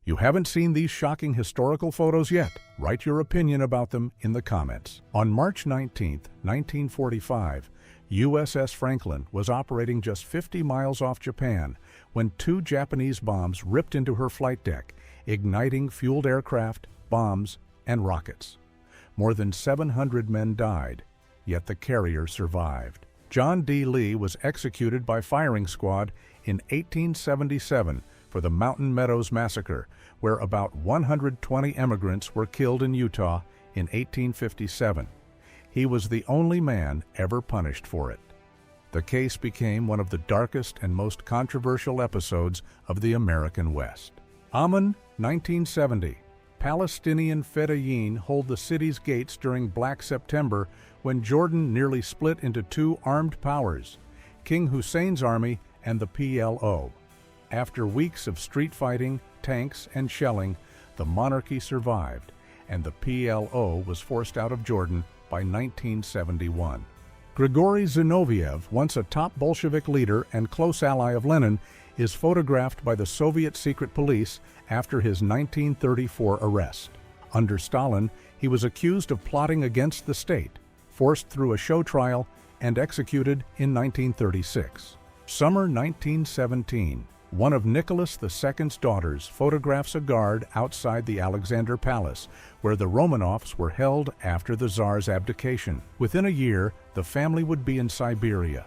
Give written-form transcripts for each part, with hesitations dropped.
You haven't seen these shocking historical photos yet? Write your opinion about them in the comments. On March 19, 1945, USS Franklin was operating just 50 miles off Japan when 2 Japanese bombs ripped into her flight deck, igniting fueled aircraft, bombs, and rockets. More than 700 men died, yet the carrier survived. John D. Lee was executed by firing squad in 1877 for the Mountain Meadows Massacre, where about 120 immigrants were killed in Utah in 1857. He was the only man ever punished for it. The case became one of the darkest and most controversial episodes of the American West. Amman, 1970. Palestinian Fedayeen hold the city's gates during Black September when Jordan nearly split into 2 armed powers, King Hussein's army and the PLO. After weeks of street fighting, tanks, and shelling, the monarchy survived, and the PLO was forced out of Jordan by 1971. Grigory Zinoviev, once a top Bolshevik leader and close ally of Lenin, is photographed by the Soviet secret police after his 1934 arrest. Under Stalin, he was accused of plotting against the state, forced through a show trial, and executed in 1936. Summer 1917. One of Nicholas II's daughters photographs a guard outside the Alexander Palace, where the Romanovs were held after the Tsar's abdication. Within a year, the family would be in Siberia,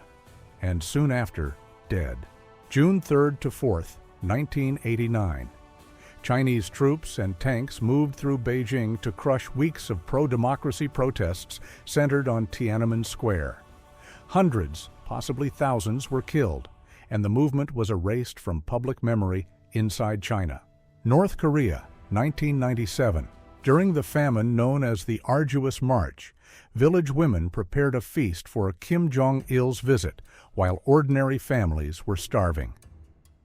and soon after, dead. June 3rd to 4th, 1989. Chinese troops and tanks moved through Beijing to crush weeks of pro-democracy protests centered on Tiananmen Square. Hundreds, possibly thousands, were killed, and the movement was erased from public memory inside China. North Korea, 1997. During the famine known as the Arduous March, village women prepared a feast for Kim Jong-il's visit, while ordinary families were starving.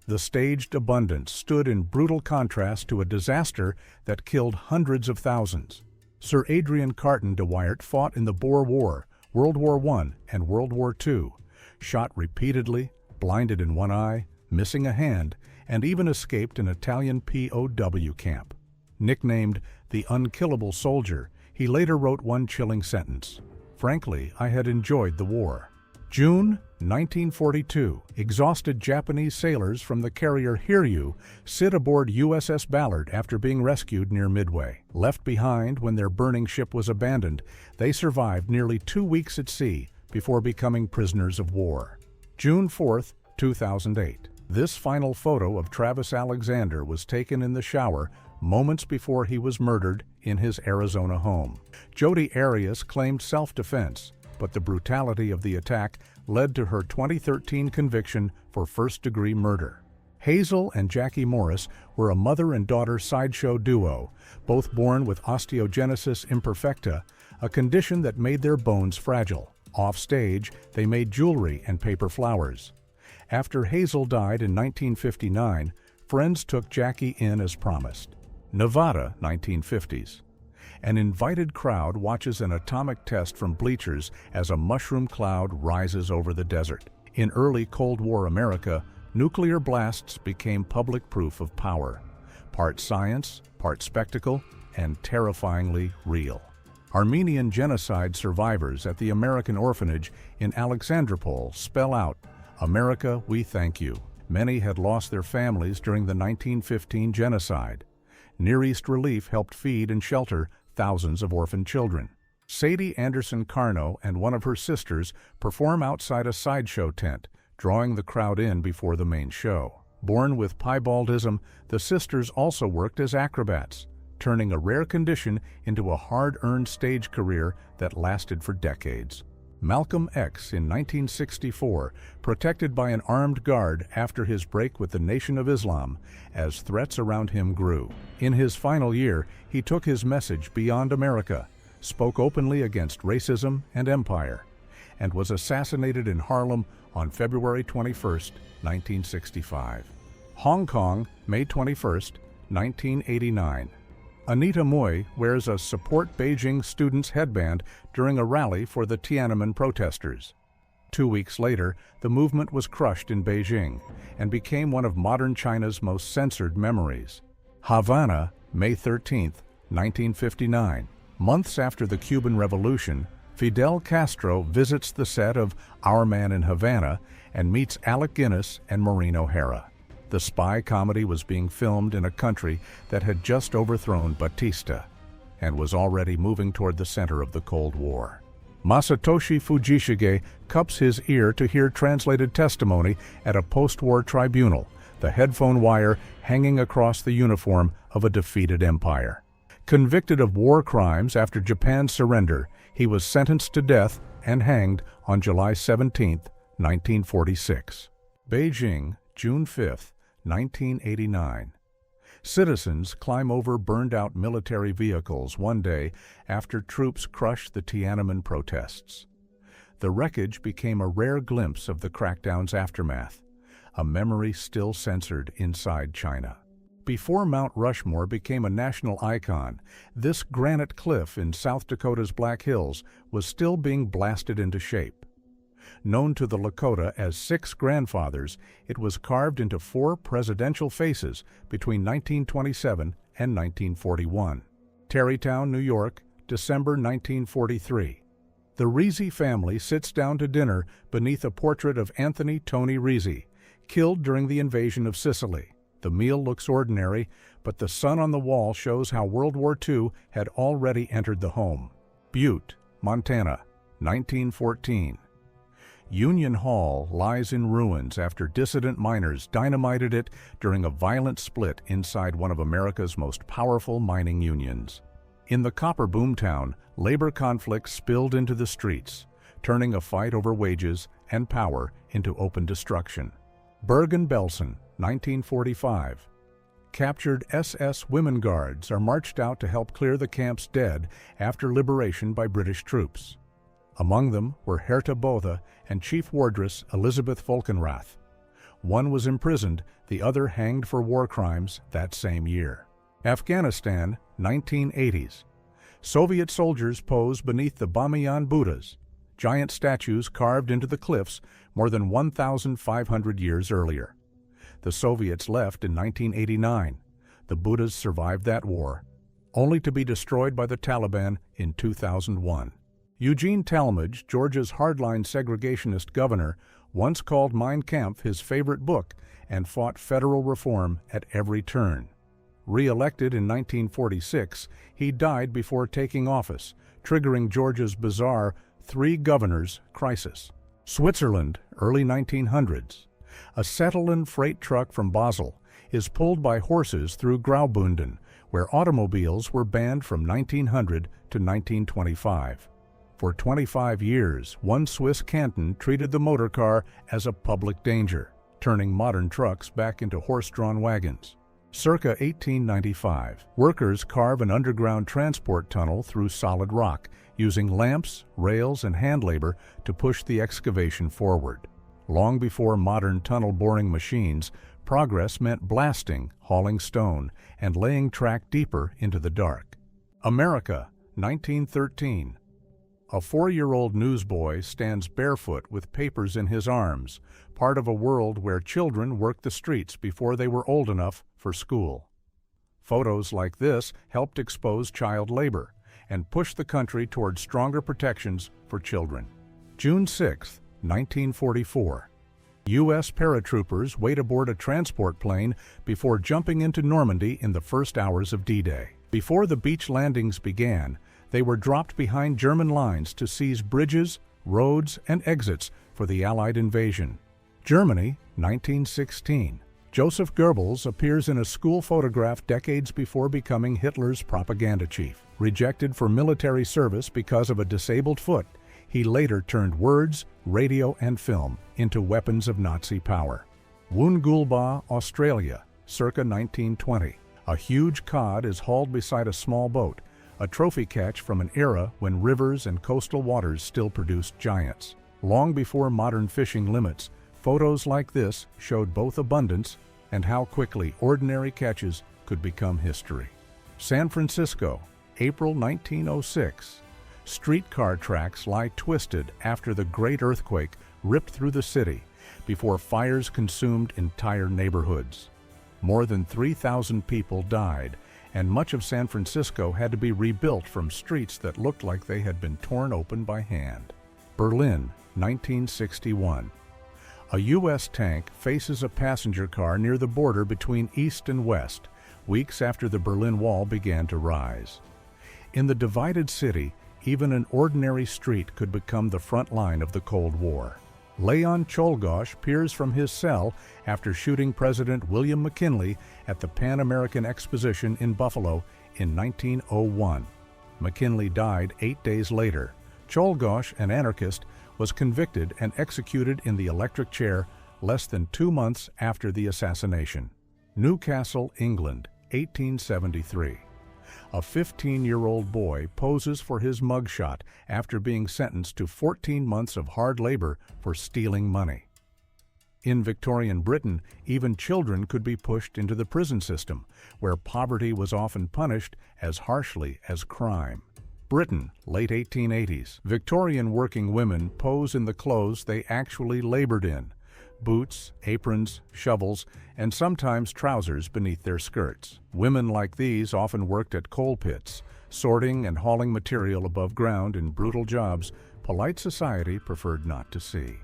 The staged abundance stood in brutal contrast to a disaster that killed hundreds of thousands. Sir Adrian Carton de Wyatt fought in the Boer War, World War I, and World War II, shot repeatedly, blinded in one eye, missing a hand, and even escaped an Italian POW camp. Nicknamed the Unkillable Soldier, he later wrote one chilling sentence: "Frankly, I had enjoyed the war." June 1942. Exhausted Japanese sailors from the carrier Hiryu sit aboard USS Ballard after being rescued near Midway. Left behind when their burning ship was abandoned, they survived nearly 2 weeks at sea before becoming prisoners of war. June 4th, 2008. This final photo of Travis Alexander was taken in the shower moments before he was murdered in his Arizona home. Jodi Arias claimed self-defense, but the brutality of the attack led to her 2013 conviction for first-degree murder. Hazel and Jackie Morris were a mother and daughter sideshow duo, both born with osteogenesis imperfecta, a condition that made their bones fragile. Off-stage, they made jewelry and paper flowers. After Hazel died in 1959, friends took Jackie in as promised. Nevada, 1950s. An invited crowd watches an atomic test from bleachers as a mushroom cloud rises over the desert. In early Cold War America, nuclear blasts became public proof of power. Part science, part spectacle, and terrifyingly real. Armenian genocide survivors at the American Orphanage in Alexandropol spell out, "America, we thank you." Many had lost their families during the 1915 genocide. Near East Relief helped feed and shelter thousands of orphan children. Sadie Anderson Carno and one of her sisters perform outside a sideshow tent, drawing the crowd in before the main show. Born with piebaldism, the sisters also worked as acrobats, turning a rare condition into a hard-earned stage career that lasted for decades. Malcolm X in 1964, protected by an armed guard after his break with the Nation of Islam, as threats around him grew. In his final year, he took his message beyond America, spoke openly against racism and empire, and was assassinated in Harlem on February 21, 1965. Hong Kong, May 21, 1989. Anita Mui wears a Support Beijing Students headband during a rally for the Tiananmen protesters. 2 weeks later, the movement was crushed in Beijing and became one of modern China's most censored memories. Havana, May 13, 1959. Months after the Cuban Revolution, Fidel Castro visits the set of Our Man in Havana and meets Alec Guinness and Maureen O'Hara. The spy comedy was being filmed in a country that had just overthrown Batista and was already moving toward the center of the Cold War. Masatoshi Fujishige cups his ear to hear translated testimony at a post-war tribunal, the headphone wire hanging across the uniform of a defeated empire. Convicted of war crimes after Japan's surrender, he was sentenced to death and hanged on July 17, 1946. Beijing, June 5, 1989. Citizens climb over burned-out military vehicles one day after troops crush the Tiananmen protests. The wreckage became a rare glimpse of the crackdown's aftermath, a memory still censored inside China. Before Mount Rushmore became a national icon, this granite cliff in South Dakota's Black Hills was still being blasted into shape. Known to the Lakota as Six Grandfathers, it was carved into 4 presidential faces between 1927 and 1941. Tarrytown, New York, December 1943. The Reese family sits down to dinner beneath a portrait of Anthony Tony Reese, killed during the invasion of Sicily. The meal looks ordinary, but the sun on the wall shows how World War II had already entered the home. Butte, Montana, 1914. Union Hall lies in ruins after dissident miners dynamited it during a violent split inside one of America's most powerful mining unions. In the copper boomtown, labor conflict spilled into the streets, turning a fight over wages and power into open destruction. Bergen-Belsen, 1945. Captured SS Women Guards are marched out to help clear the camp's dead after liberation by British troops. Among them were Herta Botha and Chief Wardress Elizabeth Volkenrath. One was imprisoned, the other hanged for war crimes that same year. Afghanistan, 1980s. Soviet soldiers pose beneath the Bamiyan Buddhas, giant statues carved into the cliffs more than 1,500 years earlier. The Soviets left in 1989. The Buddhas survived that war, only to be destroyed by the Taliban in 2001. Eugene Talmadge, Georgia's hardline segregationist governor, once called Mein Kampf his favorite book and fought federal reform at every turn. Re-elected in 1946, he died before taking office, triggering Georgia's bizarre 3 governors crisis. Switzerland, early 1900s. A Settlin freight truck from Basel is pulled by horses through Graubünden, where automobiles were banned from 1900 to 1925. For 25 years, one Swiss canton treated the motor car as a public danger, turning modern trucks back into horse-drawn wagons. Circa 1895, workers carve an underground transport tunnel through solid rock, using lamps, rails, and hand labor to push the excavation forward. Long before modern tunnel boring machines, progress meant blasting, hauling stone, and laying track deeper into the dark. America, 1913. A 4-year-old newsboy stands barefoot with papers in his arms, part of a world where children worked the streets before they were old enough for school. Photos like this helped expose child labor and push the country toward stronger protections for children. June 6, 1944. U.S. paratroopers wait aboard a transport plane before jumping into Normandy in the first hours of D-Day. Before the beach landings began, they were dropped behind German lines to seize bridges, roads, and exits for the Allied invasion. Germany, 1916. Joseph Goebbels appears in a school photograph decades before becoming Hitler's propaganda chief. Rejected for military service because of a disabled foot, he later turned words, radio, and film into weapons of Nazi power. Woongoolba, Australia, circa 1920. A huge cod is hauled beside a small boat, a trophy catch from an era when rivers and coastal waters still produced giants. Long before modern fishing limits, photos like this showed both abundance and how quickly ordinary catches could become history. San Francisco, April 1906. Streetcar tracks lie twisted after the great earthquake ripped through the city before fires consumed entire neighborhoods. More than 3,000 people died, and much of San Francisco had to be rebuilt from streets that looked like they had been torn open by hand. Berlin, 1961. A U.S. tank faces a passenger car near the border between East and West, weeks after the Berlin Wall began to rise. In the divided city, even an ordinary street could become the front line of the Cold War. Leon Czolgosz peers from his cell after shooting President William McKinley at the Pan American Exposition in Buffalo in 1901. McKinley died 8 days later. Czolgosz, an anarchist, was convicted and executed in the electric chair less than 2 months after the assassination. Newcastle, England, 1873. A 15-year-old boy poses for his mugshot after being sentenced to 14 months of hard labor for stealing money. In Victorian Britain, even children could be pushed into the prison system, where poverty was often punished as harshly as crime. Britain, late 1880s. Victorian working women pose in the clothes they actually labored in: boots, aprons, shovels, and sometimes trousers beneath their skirts. Women like these often worked at coal pits, sorting and hauling material above ground in brutal jobs polite society preferred not to see.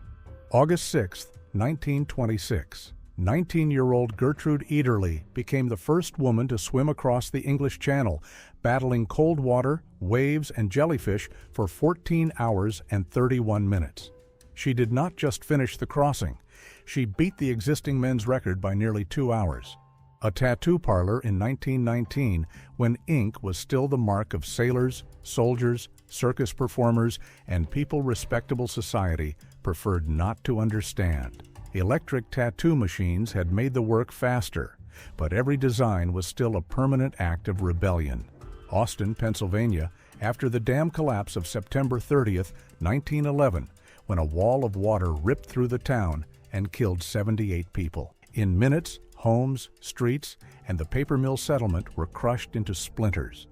August 6, 1926. 19-year-old Gertrude Ederle became the first woman to swim across the English Channel, battling cold water, waves, and jellyfish for 14 hours and 31 minutes. She did not just finish the crossing. She beat the existing men's record by nearly 2 hours. A tattoo parlor in 1919, when ink was still the mark of sailors, soldiers, circus performers, and people respectable society, preferred not to understand. Electric tattoo machines had made the work faster, but every design was still a permanent act of rebellion. Austin, Pennsylvania, after the dam collapse of September 30th, 1911, when a wall of water ripped through the town and killed 78 people. In minutes, homes, streets, and the paper mill settlement were crushed into splinters.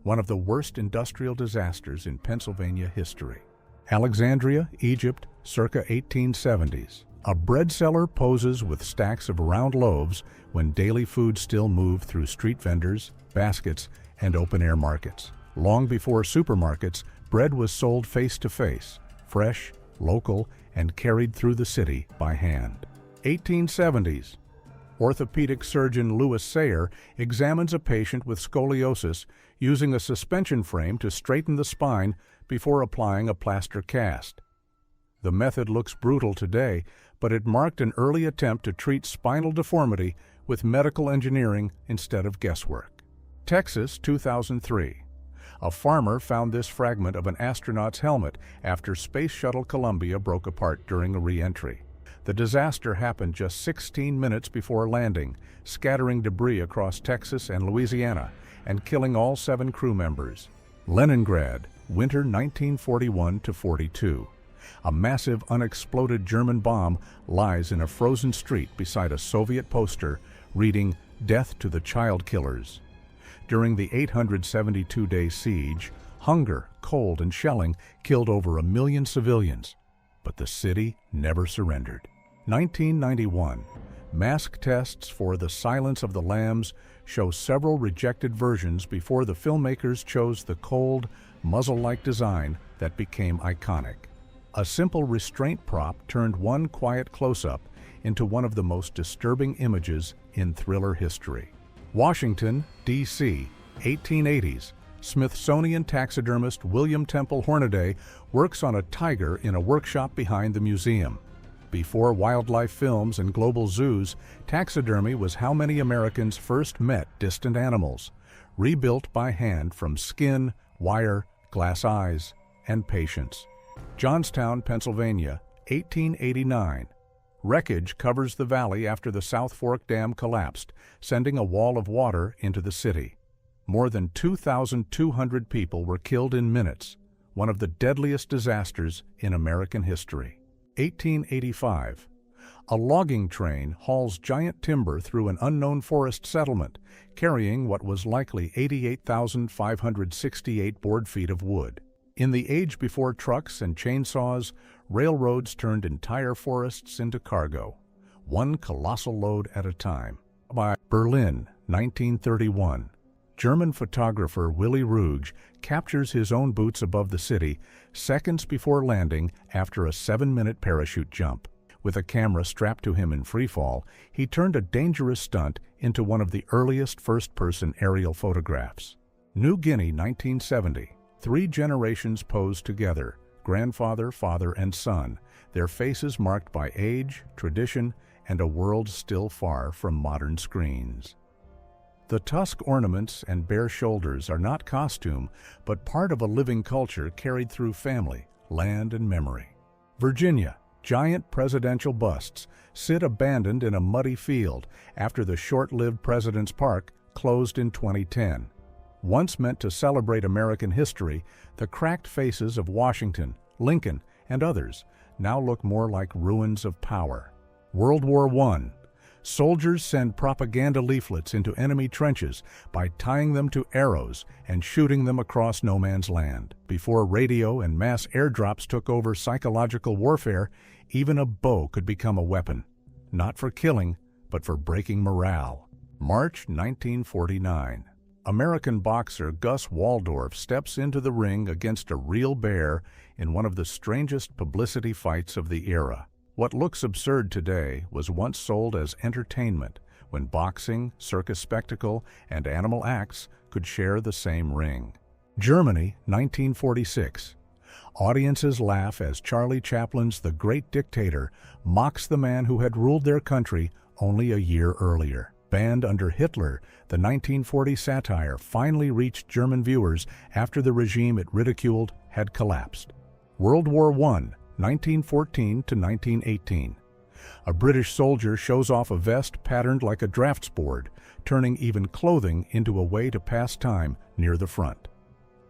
One of the worst industrial disasters in Pennsylvania history. Alexandria, Egypt, circa 1870s. A bread seller poses with stacks of round loaves when daily food still moved through street vendors, baskets, and open-air markets. Long before supermarkets, bread was sold face-to-face, fresh, local, and carried through the city by hand. 1870s. Orthopedic surgeon Louis Sayer examines a patient with scoliosis using a suspension frame to straighten the spine before applying a plaster cast. The method looks brutal today, but it marked an early attempt to treat spinal deformity with medical engineering instead of guesswork. Texas, 2003. A farmer found this fragment of an astronaut's helmet after Space Shuttle Columbia broke apart during a re-entry. The disaster happened just 16 minutes before landing, scattering debris across Texas and Louisiana and killing all 7 crew members. Leningrad, winter 1941-42. A massive unexploded German bomb lies in a frozen street beside a Soviet poster reading "Death to the Child Killers." During the 872-day siege, hunger, cold, and shelling killed over 1 million civilians, but the city never surrendered. 1991. Mask tests for The Silence of the Lambs show several rejected versions before the filmmakers chose the cold, muzzle-like design that became iconic. A simple restraint prop turned one quiet close-up into one of the most disturbing images in thriller history. Washington, D.C., 1880s. Smithsonian taxidermist William Temple Hornaday works on a tiger in a workshop behind the museum. Before wildlife films and global zoos, taxidermy was how many Americans first met distant animals, rebuilt by hand from skin, wire, glass eyes, and patience. Johnstown, Pennsylvania, 1889. Wreckage covers the valley after the South Fork Dam collapsed, sending a wall of water into the city. More than 2,200 people were killed in minutes, one of the deadliest disasters in American history. 1885. A logging train hauls giant timber through an unknown forest settlement, carrying what was likely 88,568 board feet of wood. In the age before trucks and chainsaws, railroads turned entire forests into cargo, one colossal load at a time. By Berlin, 1931. German photographer Willy Ruge captures his own boots above the city seconds before landing after a 7-minute parachute jump. With a camera strapped to him in freefall, he turned a dangerous stunt into one of the earliest first-person aerial photographs. New Guinea, 1970. 3 generations posed together, grandfather, father, and son, their faces marked by age, tradition, and a world still far from modern screens. The tusk ornaments and bare shoulders are not costume, but part of a living culture carried through family, land, and memory. Virginia. Giant presidential busts sit abandoned in a muddy field after the short-lived President's Park closed in 2010. Once meant to celebrate American history, the cracked faces of Washington, Lincoln, and others now look more like ruins of power. World War I. Soldiers send propaganda leaflets into enemy trenches by tying them to arrows and shooting them across no man's land. Before radio and mass airdrops took over psychological warfare, even a bow could become a weapon, not for killing, but for breaking morale. March 1949. American boxer Gus Waldorf steps into the ring against a real bear in one of the strangest publicity fights of the era. What looks absurd today was once sold as entertainment when boxing, circus spectacle, and animal acts could share the same ring. Germany, 1946. Audiences laugh as Charlie Chaplin's The Great Dictator mocks the man who had ruled their country only a year earlier. Banned under Hitler, the 1940 satire finally reached German viewers after the regime it ridiculed had collapsed. World War I, 1914 to 1918. A British soldier shows off a vest patterned like a drafts board, turning even clothing into a way to pass time near the front.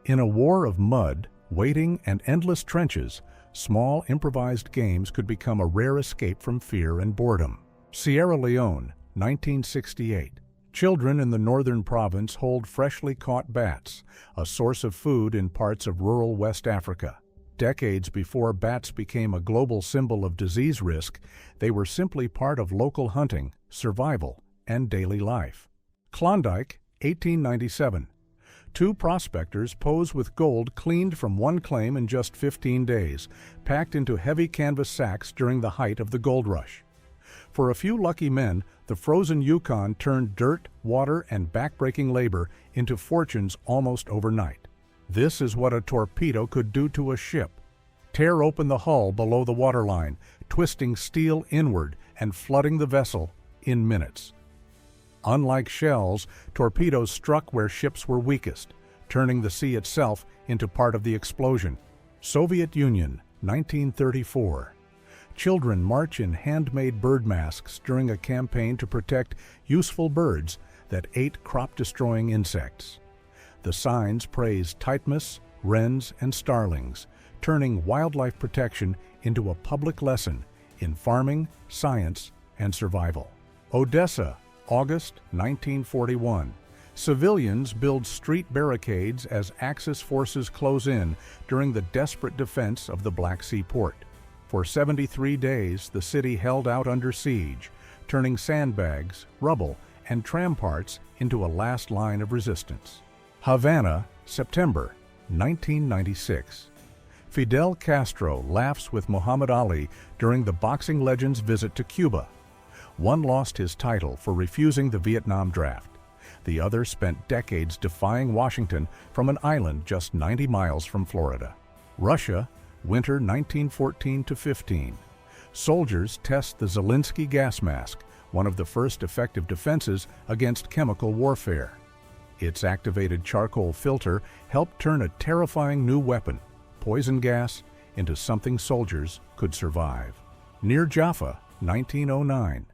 In a war of mud, waiting, and endless trenches, small improvised games could become a rare escape from fear and boredom. Sierra Leone, 1968. Children in the northern province hold freshly caught bats, a source of food in parts of rural West Africa. Decades before bats became a global symbol of disease risk, they were simply part of local hunting, survival, and daily life. Klondike, 1897. 2 prospectors pose with gold cleaned from one claim in just 15 days, packed into heavy canvas sacks during the height of the gold rush. For a few lucky men, the frozen Yukon turned dirt, water, and backbreaking labor into fortunes almost overnight. This is what a torpedo could do to a ship. Tear open the hull below the waterline, twisting steel inward and flooding the vessel in minutes. Unlike shells, torpedoes struck where ships were weakest, turning the sea itself into part of the explosion. Soviet Union, 1934. Children march in handmade bird masks during a campaign to protect useful birds that ate crop-destroying insects. The signs praise titmus, wrens, and starlings, turning wildlife protection into a public lesson in farming, science, and survival. Odessa, August 1941. Civilians build street barricades as Axis forces close in during the desperate defense of the Black Sea port. For 73 days, the city held out under siege, turning sandbags, rubble, and tram parts into a last line of resistance. Havana, September 1996. Fidel Castro laughs with Muhammad Ali during the boxing legend's visit to Cuba. One lost his title for refusing the Vietnam draft. The other spent decades defying Washington from an island just 90 miles from Florida. Russia, winter 1914-15. Soldiers test the Zelensky gas mask, one of the first effective defenses against chemical warfare. Its activated charcoal filter helped turn a terrifying new weapon, poison gas, into something soldiers could survive. Near Jaffa, 1909.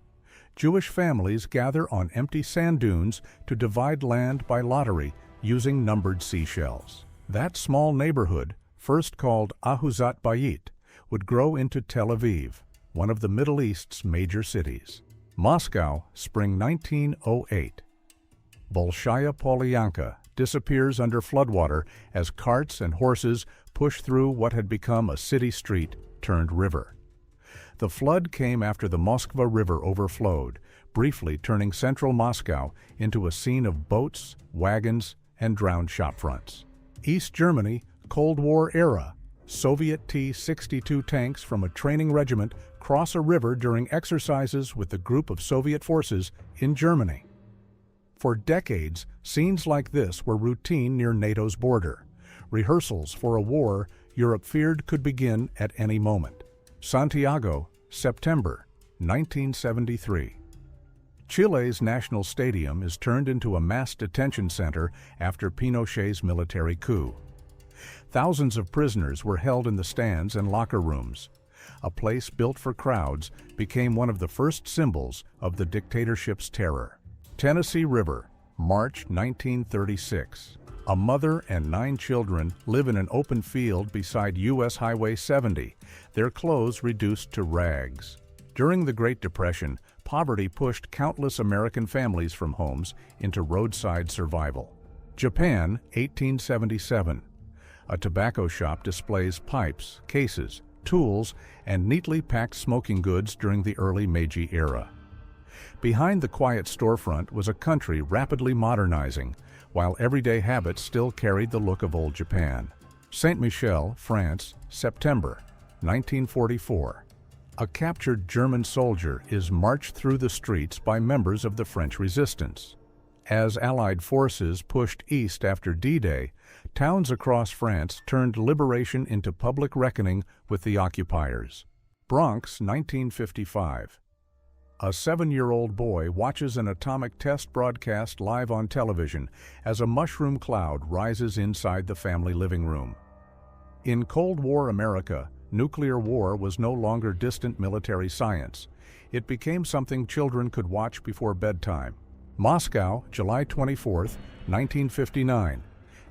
Jewish families gather on empty sand dunes to divide land by lottery using numbered seashells. That small neighborhood, first called Ahuzat Bayit, would grow into Tel Aviv, one of the Middle East's major cities. Moscow, spring 1908. Bolshaya Polyanka disappears under floodwater as carts and horses push through what had become a city street turned river. The flood came after the Moskva River overflowed, briefly turning central Moscow into a scene of boats, wagons, and drowned shopfronts. East Germany, Cold War era. Soviet T-62 tanks from a training regiment cross a river during exercises with a group of Soviet forces in Germany. For decades, scenes like this were routine near NATO's border, rehearsals for a war Europe feared could begin at any moment. Santiago, September 1973. Chile's national stadium is turned into a mass detention center after Pinochet's military coup. Thousands of prisoners were held in the stands and locker rooms. A place built for crowds became one of the first symbols of the dictatorship's terror. Tennessee River, March 1936. A mother and 9 children live in an open field beside U.S. Highway 70, their clothes reduced to rags. During the Great Depression, poverty pushed countless American families from homes into roadside survival. Japan, 1877. A tobacco shop displays pipes, cases, tools, and neatly packed smoking goods during the early Meiji era. Behind the quiet storefront was a country rapidly modernizing, while everyday habits still carried the look of old Japan. Saint-Michel, France, September 1944. A captured German soldier is marched through the streets by members of the French resistance. As Allied forces pushed east after D-Day, towns across France turned liberation into public reckoning with the occupiers. Bronx, 1955. A 7-year-old boy watches an atomic test broadcast live on television as a mushroom cloud rises inside the family living room. In Cold War America, nuclear war was no longer distant military science. It became something children could watch before bedtime. Moscow, July 24, 1959.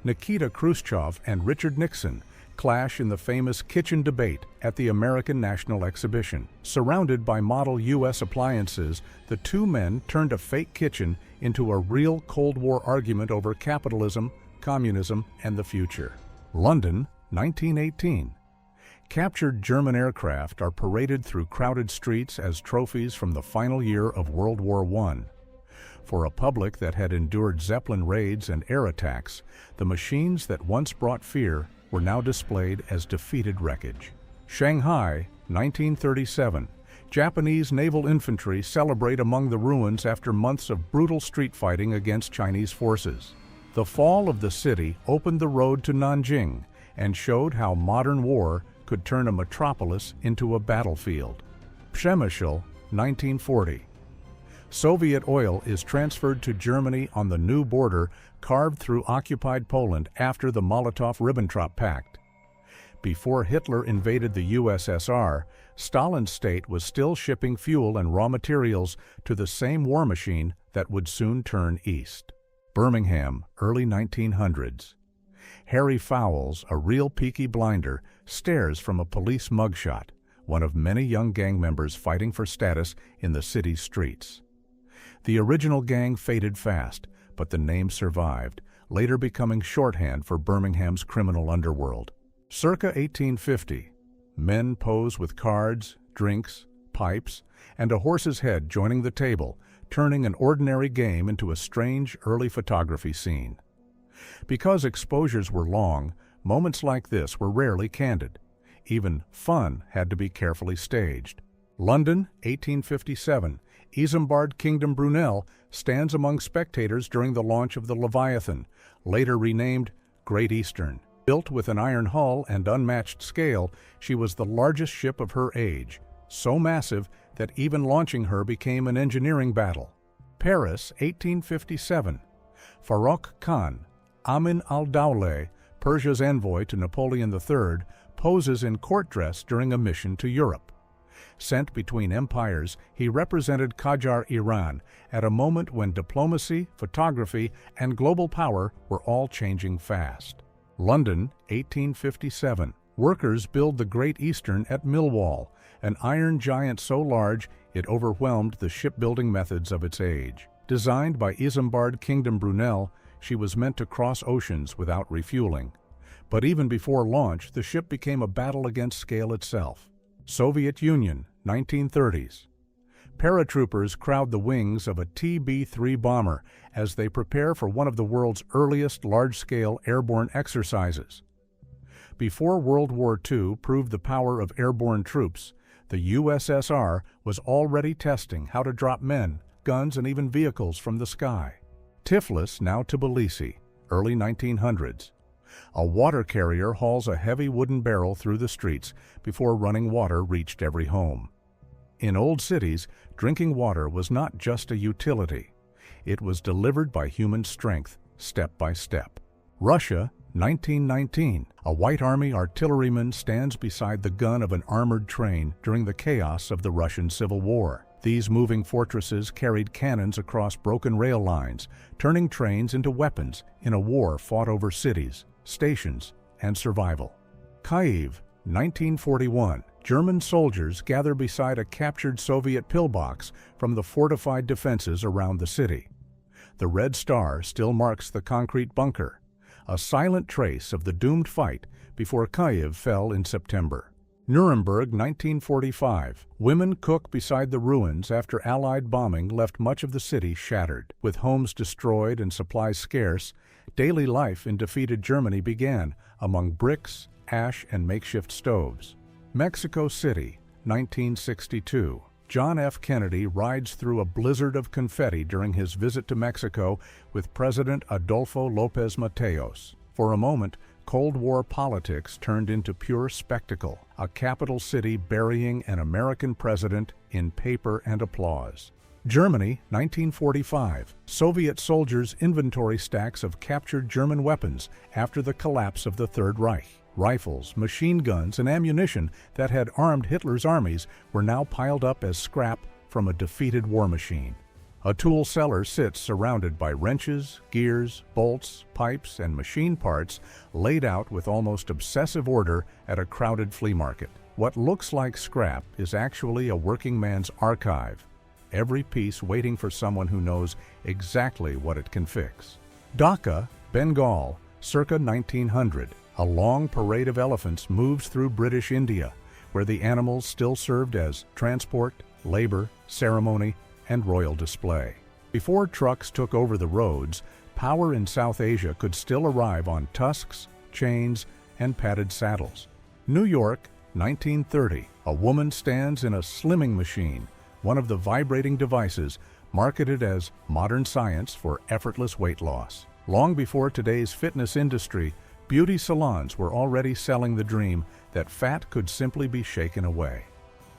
Nikita Khrushchev and Richard Nixon clash in the famous kitchen debate at the American National Exhibition. Surrounded by model U.S. appliances, the two men turned a fake kitchen into a real Cold War argument over capitalism, communism, and the future. London, 1918. Captured German aircraft are paraded through crowded streets as trophies from the final year of World War I. For a public that had endured Zeppelin raids and air attacks, the machines that once brought fear were now displayed as defeated wreckage. Shanghai, 1937. Japanese naval infantry celebrate among the ruins after months of brutal street fighting against Chinese forces. The fall of the city opened the road to Nanjing and showed how modern war could turn a metropolis into a battlefield. Przemysl, 1940. Soviet oil is transferred to Germany on the new border carved through occupied Poland after the Molotov-Ribbentrop Pact. Before Hitler invaded the USSR, Stalin's state was still shipping fuel and raw materials to the same war machine that would soon turn east. Birmingham, early 1900s. Harry Fowles, a real Peaky Blinder, stares from a police mugshot, one of many young gang members fighting for status in the city's streets. The original gang faded fast, but the name survived, later becoming shorthand for Birmingham's criminal underworld. Circa 1850, men pose with cards, drinks, pipes, and a horse's head joining the table, turning an ordinary game into a strange early photography scene. Because exposures were long, moments like this were rarely candid. Even fun had to be carefully staged. London, 1857. Isambard Kingdom Brunel stands among spectators during the launch of the Leviathan, later renamed Great Eastern. Built with an iron hull and unmatched scale, she was the largest ship of her age, so massive that even launching her became an engineering battle. Paris, 1857. Farrokh Khan, Amin al-Dawleh, Persia's envoy to Napoleon III, poses in court dress during a mission to Europe. Sent between empires, he represented Qajar Iran at a moment when diplomacy, photography, and global power were all changing fast. London, 1857. Workers build the Great Eastern at Millwall, an iron giant so large it overwhelmed the shipbuilding methods of its age. Designed by Isambard Kingdom Brunel, she was meant to cross oceans without refueling. But even before launch, the ship became a battle against scale itself. Soviet Union, 1930s. Paratroopers crowd the wings of a TB-3 bomber as they prepare for one of the world's earliest large-scale airborne exercises. Before World War II proved the power of airborne troops, the USSR was already testing how to drop men, guns, and even vehicles from the sky. Tiflis, now Tbilisi, early 1900s. A water carrier hauls a heavy wooden barrel through the streets before running water reached every home. In old cities, drinking water was not just a utility. It was delivered by human strength, step by step. Russia, 1919. A White Army artilleryman stands beside the gun of an armored train during the chaos of the Russian Civil War. These moving fortresses carried cannons across broken rail lines, turning trains into weapons in a war fought over cities, stations, and survival. Kyiv, 1941. German soldiers gather beside a captured Soviet pillbox from the fortified defenses around the city. The red star still marks the concrete bunker, a silent trace of the doomed fight before Kyiv fell in September. Nuremberg, 1945. Women cook beside the ruins after Allied bombing left much of the city shattered. With homes destroyed and supplies scarce, daily life in defeated Germany began among bricks, ash, and makeshift stoves. Mexico City, 1962. John F. Kennedy rides through a blizzard of confetti during his visit to Mexico with President Adolfo López Mateos. For a moment, Cold War politics turned into pure spectacle, a capital city burying an American president in paper and applause. Germany, 1945. Soviet soldiers inventory stacks of captured German weapons after the collapse of the Third Reich. Rifles, machine guns, and ammunition that had armed Hitler's armies were now piled up as scrap from a defeated war machine. A tool seller sits surrounded by wrenches, gears, bolts, pipes, and machine parts laid out with almost obsessive order at a crowded flea market. What looks like scrap is actually a working man's archive, every piece waiting for someone who knows exactly what it can fix. Dhaka, Bengal, circa 1900. A long parade of elephants moves through British India, where the animals still served as transport, labor, ceremony, and royal display. Before trucks took over the roads, power in South Asia could still arrive on tusks, chains, and padded saddles. New York, 1930. A woman stands in a slimming machine, one of the vibrating devices marketed as modern science for effortless weight loss. Long before today's fitness industry, beauty salons were already selling the dream that fat could simply be shaken away.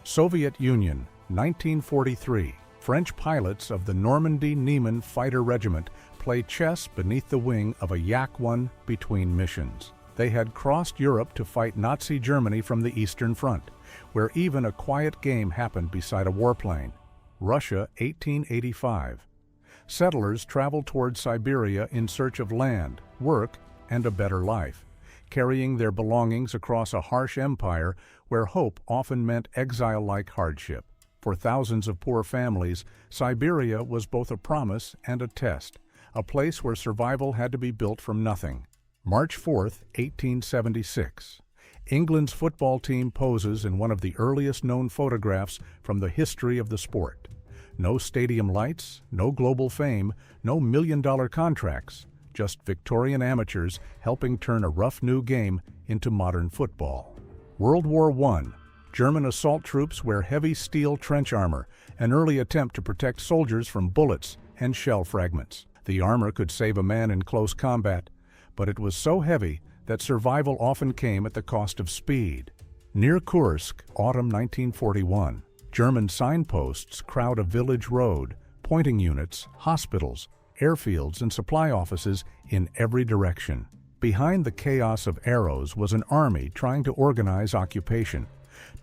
Soviet Union, 1943. French pilots of the Normandy Niemen Fighter Regiment play chess beneath the wing of a Yak-1 between missions. They had crossed Europe to fight Nazi Germany from the Eastern Front, where even a quiet game happened beside a warplane. Russia, 1885. Settlers traveled toward Siberia in search of land, work, and a better life, carrying their belongings across a harsh empire where hope often meant exile-like hardship. For thousands of poor families, Siberia was both a promise and a test, a place where survival had to be built from nothing. March 4, 1876. England's football team poses in one of the earliest known photographs from the history of the sport. No stadium lights, no global fame, no million-dollar contracts. Just Victorian amateurs helping turn a rough new game into modern football. World War I. German assault troops wear heavy steel trench armor, an early attempt to protect soldiers from bullets and shell fragments. The armor could save a man in close combat, but it was so heavy that survival often came at the cost of speed. Near Kursk, autumn 1941, German signposts crowd a village road, pointing units, hospitals, airfields, and supply offices in every direction. Behind the chaos of arrows was an army trying to organize occupation,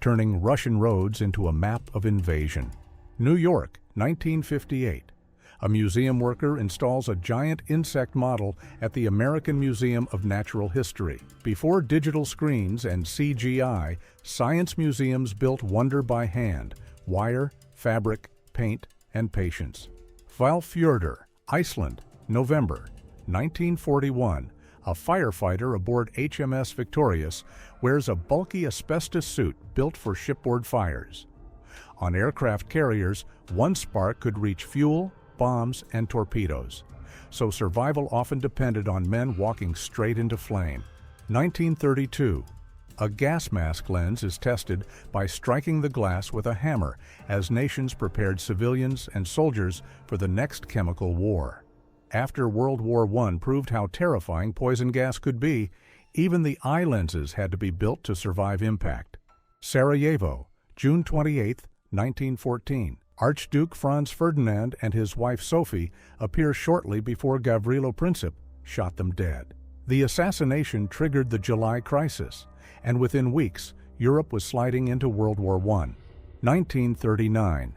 turning Russian roads into a map of invasion. New York, 1958. A museum worker installs a giant insect model at the American Museum of Natural History. Before digital screens and CGI, science museums built wonder by hand: wire, fabric, paint, and patience. Hvalfjörður, Iceland, November, 1941. A firefighter aboard HMS Victorious wears a bulky asbestos suit built for shipboard fires. On aircraft carriers, one spark could reach fuel, bombs, and torpedoes, so survival often depended on men walking straight into flame. 1932. A gas mask lens is tested by striking the glass with a hammer as nations prepared civilians and soldiers for the next chemical war. After World War I proved how terrifying poison gas could be, even the eye lenses had to be built to survive impact. Sarajevo, June 28, 1914. Archduke Franz Ferdinand and his wife Sophie appear shortly before Gavrilo Princip shot them dead. The assassination triggered the July Crisis, and within weeks, Europe was sliding into World War I. 1939.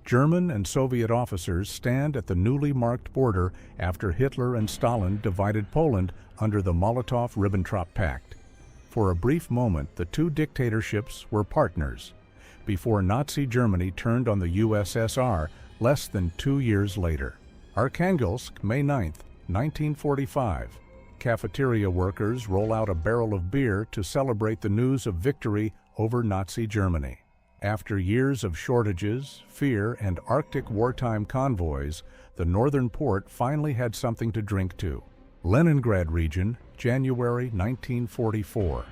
German and Soviet officers stand at the newly marked border after Hitler and Stalin divided Poland under the Molotov-Ribbentrop Pact. For a brief moment, the two dictatorships were partners, before Nazi Germany turned on the USSR less than 2 years later. Arkhangelsk, May 9, 1945. Cafeteria workers roll out a barrel of beer to celebrate the news of victory over Nazi Germany. After years of shortages, fear, and Arctic wartime convoys, the northern port finally had something to drink to. Leningrad region, January 1944.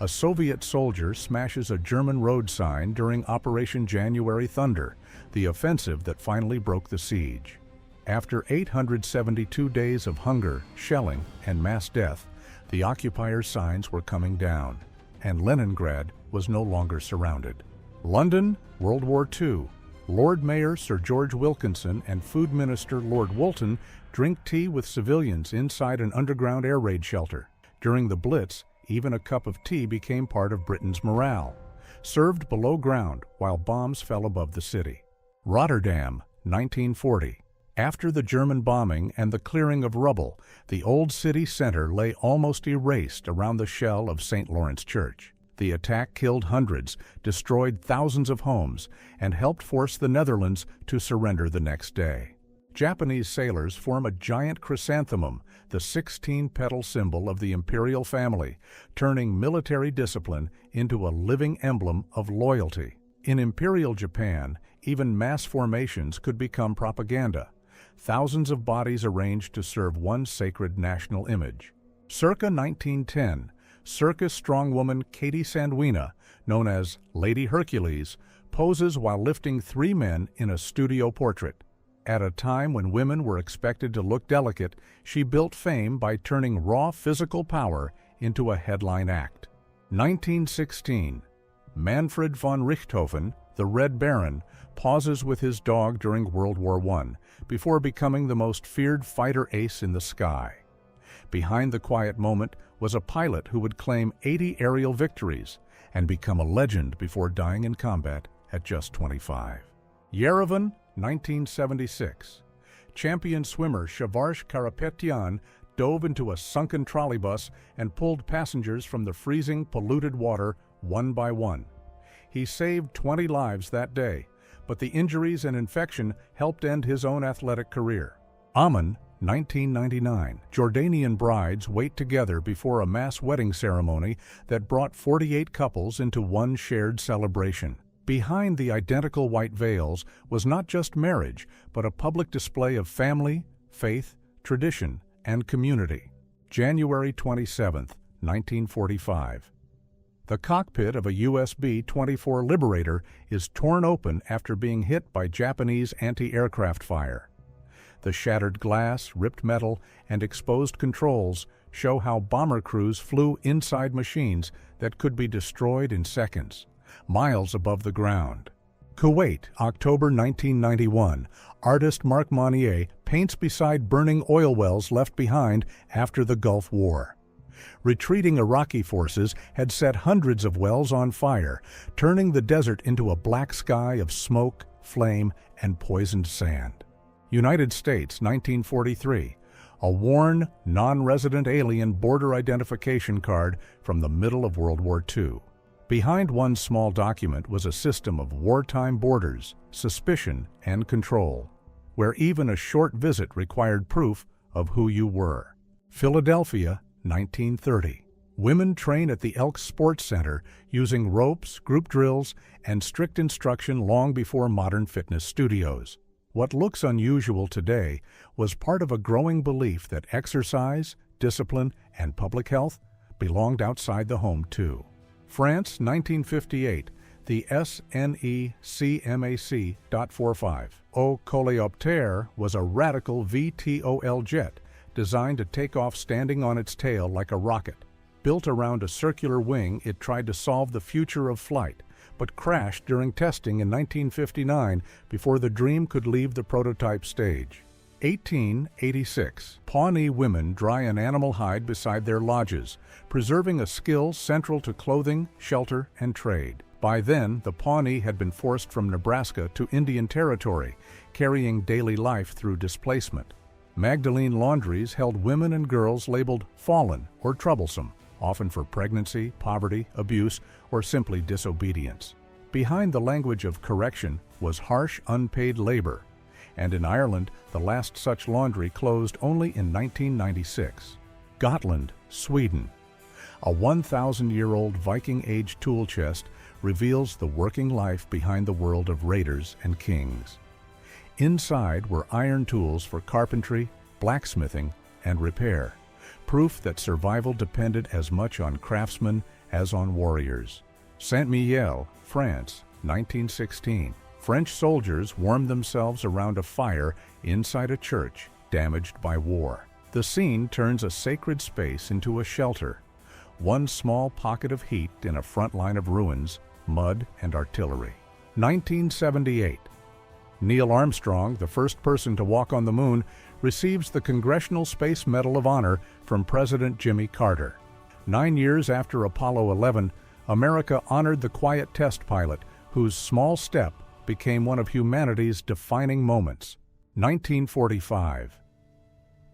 A Soviet soldier smashes a German road sign during Operation January Thunder, the offensive that finally broke the siege. After 872 days of hunger, shelling, and mass death, the occupiers' signs were coming down, and Leningrad was no longer surrounded. London, World War II. Lord Mayor Sir George Wilkinson and Food Minister Lord Woolton drink tea with civilians inside an underground air raid shelter. During the Blitz, even a cup of tea became part of Britain's morale, served below ground while bombs fell above the city. Rotterdam, 1940. After the German bombing and the clearing of rubble, the old city center lay almost erased around the shell of St. Lawrence Church. The attack killed hundreds, destroyed thousands of homes, and helped force the Netherlands to surrender the next day. Japanese sailors form a giant chrysanthemum, the 16-petal symbol of the imperial family, turning military discipline into a living emblem of loyalty. In Imperial Japan, even mass formations could become propaganda. Thousands of bodies arranged to serve one sacred national image. Circa 1910, circus strongwoman Katie Sandwina, known as Lady Hercules, poses while lifting 3 men in a studio portrait. At a time when women were expected to look delicate, she built fame by turning raw physical power into a headline act. 1916. Manfred von Richthofen, the Red Baron, pauses with his dog during World War I, before becoming the most feared fighter ace in the sky. Behind the quiet moment was a pilot who would claim 80 aerial victories and become a legend before dying in combat at just 25. Yerevan, 1976. Champion swimmer Shavarsh Karapetyan dove into a sunken trolleybus and pulled passengers from the freezing, polluted water one by one. He saved 20 lives that day, but the injuries and infection helped end his own athletic career. Amman, 1999. Jordanian brides wait together before a mass wedding ceremony that brought 48 couples into one shared celebration. Behind the identical white veils was not just marriage, but a public display of family, faith, tradition, and community. January 27, 1945. The cockpit of a US B-24 Liberator is torn open after being hit by Japanese anti-aircraft fire. The shattered glass, ripped metal, and exposed controls show how bomber crews flew inside machines that could be destroyed in seconds, miles above the ground. Kuwait, October 1991. Artist Marc Monnier paints beside burning oil wells left behind after the Gulf War. Retreating Iraqi forces had set hundreds of wells on fire, turning the desert into a black sky of smoke, flame, and poisoned sand. United States, 1943. A worn, non-resident alien border identification card from the middle of World War II. Behind one small document was a system of wartime borders, suspicion, and control, where even a short visit required proof of who you were. Philadelphia, 1930. Women train at the Elks Sports Center using ropes, group drills, and strict instruction long before modern fitness studios. What looks unusual today was part of a growing belief that exercise, discipline, and public health belonged outside the home too. France, 1958, the SNECMAC.45 Au Coléoptère was a radical VTOL jet designed to take off standing on its tail like a rocket. Built around a circular wing, it tried to solve the future of flight, but crashed during testing in 1959 before the dream could leave the prototype stage. 1886. Pawnee women dry an animal hide beside their lodges, preserving a skill central to clothing, shelter, and trade. By then, the Pawnee had been forced from Nebraska to Indian Territory, carrying daily life through displacement. Magdalene laundries held women and girls labeled fallen or troublesome, often for pregnancy, poverty, abuse, or simply disobedience. Behind the language of correction was harsh, unpaid labor, and in Ireland, the last such laundry closed only in 1996. Gotland, Sweden. A 1,000-year-old Viking-age tool chest reveals the working life behind the world of raiders and kings. Inside were iron tools for carpentry, blacksmithing, and repair, proof that survival depended as much on craftsmen as on warriors. Saint-Mihiel, France, 1916. French soldiers warmed themselves around a fire inside a church damaged by war. The scene turns a sacred space into a shelter, one small pocket of heat in a front line of ruins, mud, and artillery. 1978. Neil Armstrong, the first person to walk on the moon, receives the Congressional Space Medal of Honor from President Jimmy Carter. 9 years after Apollo 11, America honored the quiet test pilot, whose small step became one of humanity's defining moments. 1945.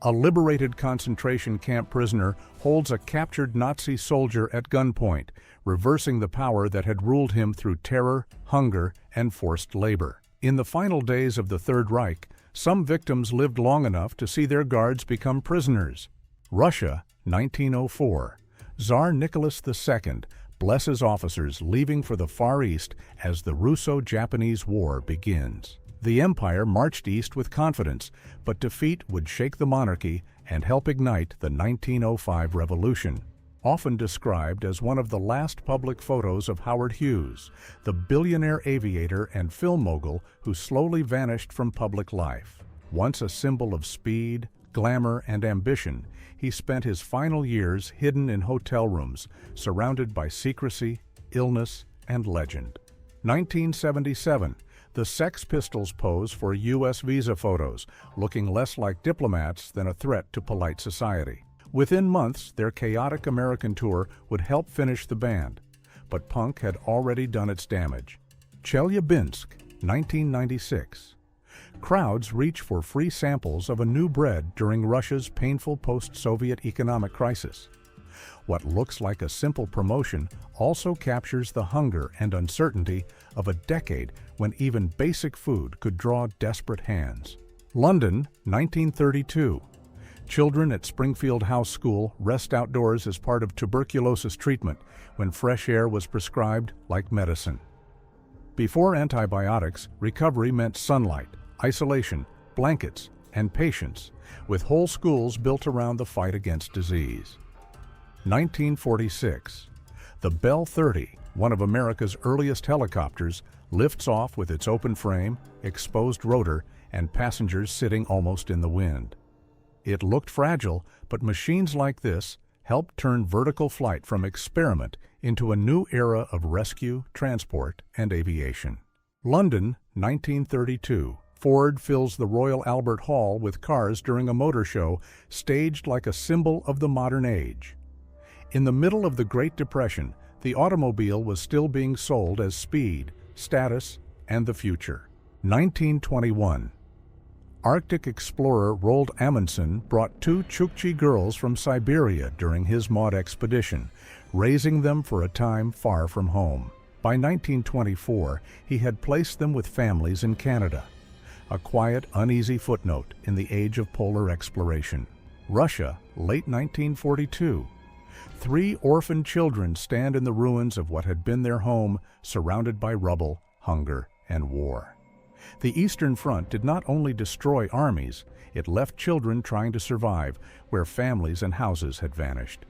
A liberated concentration camp prisoner holds a captured Nazi soldier at gunpoint, reversing the power that had ruled him through terror, hunger, and forced labor. In the final days of the Third Reich, some victims lived long enough to see their guards become prisoners. Russia, 1904. Tsar Nicholas II blesses officers leaving for the Far East as the Russo-Japanese War begins. The empire marched east with confidence, but defeat would shake the monarchy and help ignite the 1905 revolution. Often described as one of the last public photos of Howard Hughes, the billionaire aviator and film mogul who slowly vanished from public life. Once a symbol of speed, glamour, and ambition, he spent his final years hidden in hotel rooms, surrounded by secrecy, illness, and legend. 1977. The Sex Pistols pose for U.S. visa photos, looking less like diplomats than a threat to polite society. Within months, their chaotic American tour would help finish the band, but punk had already done its damage. Chelyabinsk, 1996. Crowds reach for free samples of a new bread during Russia's painful post-Soviet economic crisis. What looks like a simple promotion also captures the hunger and uncertainty of a decade when even basic food could draw desperate hands. London, 1932. Children at Springfield House School rest outdoors as part of tuberculosis treatment when fresh air was prescribed like medicine. Before antibiotics, recovery meant sunlight, isolation, blankets, and patience, with whole schools built around the fight against disease. 1946. The Bell 30, one of America's earliest helicopters, lifts off with its open frame, exposed rotor, and passengers sitting almost in the wind. It looked fragile, but machines like this helped turn vertical flight from experiment into a new era of rescue, transport, and aviation. London, 1932. Ford fills the Royal Albert Hall with cars during a motor show staged like a symbol of the modern age. In the middle of the Great Depression, the automobile was still being sold as speed, status, and the future. 1921. Arctic explorer Roald Amundsen brought 2 Chukchi girls from Siberia during his Maud expedition, raising them for a time far from home. By 1924, he had placed them with families in Canada, a quiet, uneasy footnote in the age of polar exploration. Russia, late 1942. 3 orphaned children stand in the ruins of what had been their home, surrounded by rubble, hunger, and war. The Eastern Front did not only destroy armies, it left children trying to survive where families and houses had vanished.